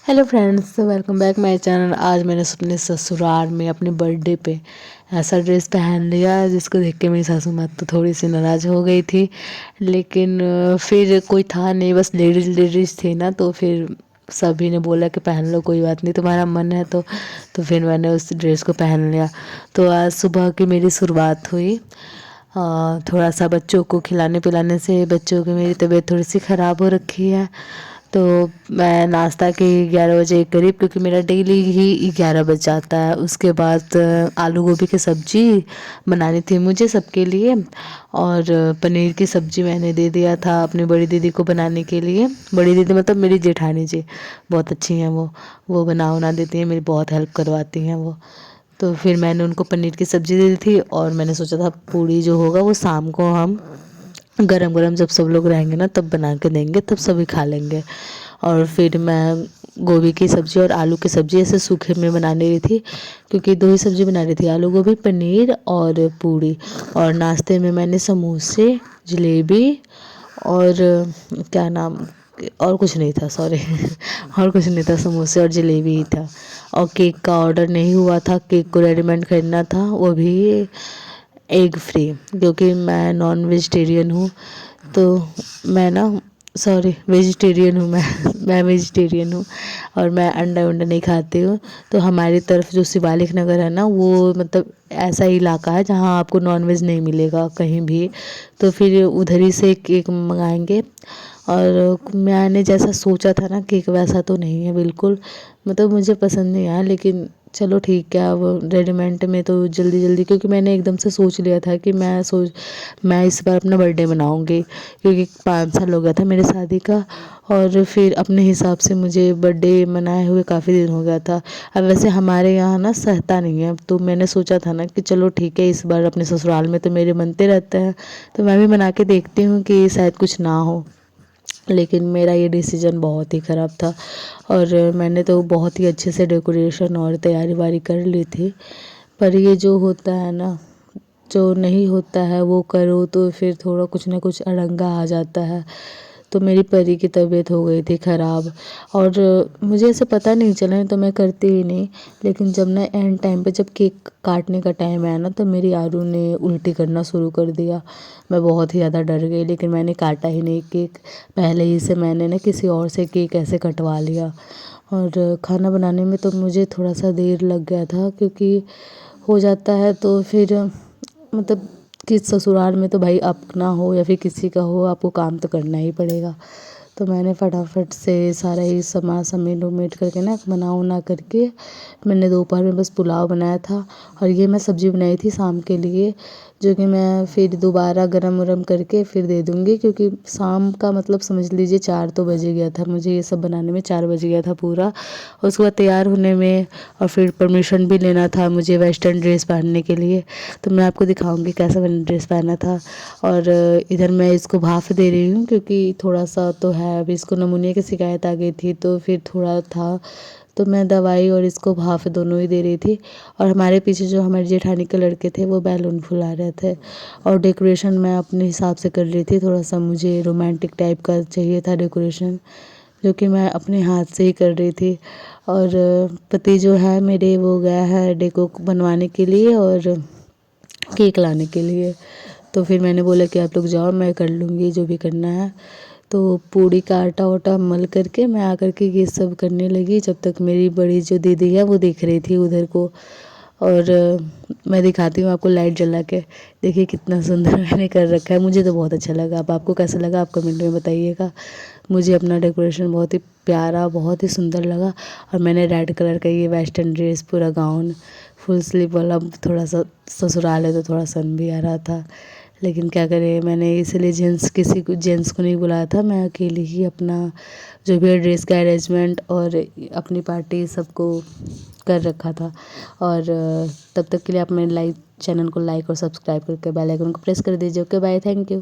Hello friends, welcome back my channel. आज मैंने अपने ससुराल में अपने बर्थडे पे ऐसा ड्रेस पहन लिया जिसको देख के मेरी सासू माँ तो थोड़ी सी नाराज़ हो गई थी। लेकिन फिर कोई था नहीं, बस लेडीज लेडीज थी ना, तो फिर सभी ने बोला कि पहन लो, कोई बात नहीं, तुम्हारा मन है तो फिर मैंने उस ड्रेस को पहन लिया। तो आज सुबह की मेरी शुरुआत हुई थोड़ा सा बच्चों को खिलाने पिलाने से। बच्चों की मेरी तबीयत थोड़ी सी ख़राब हो रखी है, तो मैं नाश्ता के 11 बजे के करीब, क्योंकि मेरा डेली ही 11 बज जाता है। उसके बाद आलू गोभी की सब्ज़ी बनानी थी मुझे सबके लिए, और पनीर की सब्ज़ी मैंने दे दिया था अपनी बड़ी दीदी को बनाने के लिए। बड़ी दीदी मतलब मेरी जेठानी जी, बहुत अच्छी हैं वो बना देती हैं, मेरी बहुत हेल्प करवाती हैं वो। तो फिर मैंने उनको पनीर की सब्ज़ी दे दी थी, और मैंने सोचा था पूड़ी जो होगा वो शाम को हम गरम गरम जब सब लोग रहेंगे ना तब बना के देंगे, तब सभी खा लेंगे। और फिर मैं गोभी की सब्ज़ी और आलू की सब्ज़ी ऐसे सूखे में बना रही थी, क्योंकि दो ही सब्ज़ी बना रही थी, आलू गोभी पनीर और पूड़ी। और नाश्ते में मैंने समोसे, जलेबी और क्या नाम, और कुछ नहीं था, सॉरी और कुछ नहीं था, समोसे और जलेबी ही था। और केक का ऑर्डर नहीं हुआ था, केक को रेडीमेड खरीदना था, वो भी एग फ्री, क्योंकि मैं नॉन वेजिटेरियन हूँ। तो मैं ना, सॉरी वेजिटेरियन हूँ मैं वेजिटेरियन हूँ, और मैं अंडा वंडा नहीं खाती हूँ। तो हमारी तरफ जो शिवालिक नगर है ना, वो मतलब ऐसा इलाका है जहाँ आपको नॉन वेज नहीं मिलेगा कहीं भी। तो फिर उधर ही से केक मंगाएंगे। और मैंने जैसा सोचा था ना केक वैसा तो नहीं है बिल्कुल, मतलब मुझे पसंद नहीं आया। लेकिन चलो ठीक है, अब रेडीमेड में तो जल्दी जल्दी, क्योंकि मैंने एकदम से सोच लिया था कि मैं इस बार अपना बर्थडे मनाऊंगी, क्योंकि 5 साल हो गया था मेरी शादी का। और फिर अपने हिसाब से मुझे बर्थडे मनाए हुए काफ़ी दिन हो गया था। अब वैसे हमारे यहाँ ना सहता नहीं है, तो मैंने सोचा था ना कि चलो ठीक है, इस बार अपने ससुराल में तो मेरे बनते रहते हैं, तो मैं भी बना के देखती हूँ कि शायद कुछ ना हो। लेकिन मेरा ये डिसीजन बहुत ही ख़राब था, और मैंने तो बहुत ही अच्छे से डेकोरेशन और तैयारी वारी कर ली थी। पर ये जो होता है ना, जो नहीं होता है वो करो तो फिर थोड़ा कुछ ना कुछ अड़ंगा आ जाता है। तो मेरी परी की तबीयत हो गई थी ख़राब, और मुझे ऐसे पता नहीं चला, नहीं तो मैं करती ही नहीं। लेकिन जब ना एंड टाइम पे जब केक काटने का टाइम आया ना, तो मेरी आरू ने उल्टी करना शुरू कर दिया। मैं बहुत ही ज़्यादा डर गई, लेकिन मैंने काटा ही नहीं केक। पहले ही से मैंने ना किसी और से केक ऐसे कटवा लिया। और खाना बनाने में तो मुझे थोड़ा सा देर लग गया था, क्योंकि हो जाता है तो फिर मतलब कि ससुराल में तो भाई अपना हो या फिर किसी का हो, आपको काम तो करना ही पड़ेगा। तो मैंने फटाफट से सारा ही सामान समेट उमेट करके ना बना उना करके, मैंने दोपहर में बस पुलाव बनाया था। और ये मैं सब्ज़ी बनाई थी शाम के लिए, जो कि मैं फिर दोबारा गरम वरम करके फिर दे दूँगी, क्योंकि शाम का मतलब समझ लीजिए 4 तो बज ही गया था मुझे ये सब बनाने में, 4 बज गया था पूरा। और उसके बाद तैयार होने में, और फिर परमिशन भी लेना था मुझे वेस्टर्न ड्रेस पहनने के लिए। तो मैं आपको दिखाऊंगी कैसा मैंने ड्रेस पहना था। और इधर मैं इसको भाफ़ दे रही हूँ, क्योंकि थोड़ा सा तो है, अभी इसको नमूनिया की शिकायत आ गई थी, तो फिर थोड़ा था, तो मैं दवाई और इसको भाफ़ दोनों ही दे रही थी। और हमारे पीछे जो हमारी जेठानी के लड़के थे वो बैलून फुला रहे थे। और डेकोरेशन मैं अपने हिसाब से कर रही थी, थोड़ा सा मुझे रोमांटिक टाइप का चाहिए था डेकोरेशन, जो कि मैं अपने हाथ से ही कर रही थी। और पति जो है मेरे, वो गया है डेको बनवाने के लिए और केक लाने के लिए। तो फिर मैंने बोला कि आप लोग जाओ, मैं कर लूँगी जो भी करना है। तो पूड़ी का आटा वाटा मल करके मैं आकर के ये सब करने लगी, जब तक मेरी बड़ी जो दीदी है वो देख रही थी उधर को। और मैं दिखाती हूँ आपको लाइट जला के, देखिए कितना सुंदर मैंने कर रखा है। मुझे तो बहुत अच्छा लगा, अब आपको कैसा लगा आप कमेंट में बताइएगा। मुझे अपना डेकोरेशन बहुत ही प्यारा, बहुत ही सुंदर लगा। और मैंने रेड कलर का ये वेस्टर्न ड्रेस, पूरा गाउन फुल स्लीव वाला, थोड़ा सा ससुराल है तो थोड़ा सन भी आ रहा था। लेकिन क्या करें, मैंने इसलिए किसी को जेंट्स को नहीं बुलाया था, मैं अकेली ही अपना जो भी ड्रेस का अरेंजमेंट और अपनी पार्टी सबको कर रखा था। और तब तक के लिए आप मेरे चैनल को लाइक और सब्सक्राइब करके बेल आइकन को प्रेस कर दीजिए। Okay bye, thank you.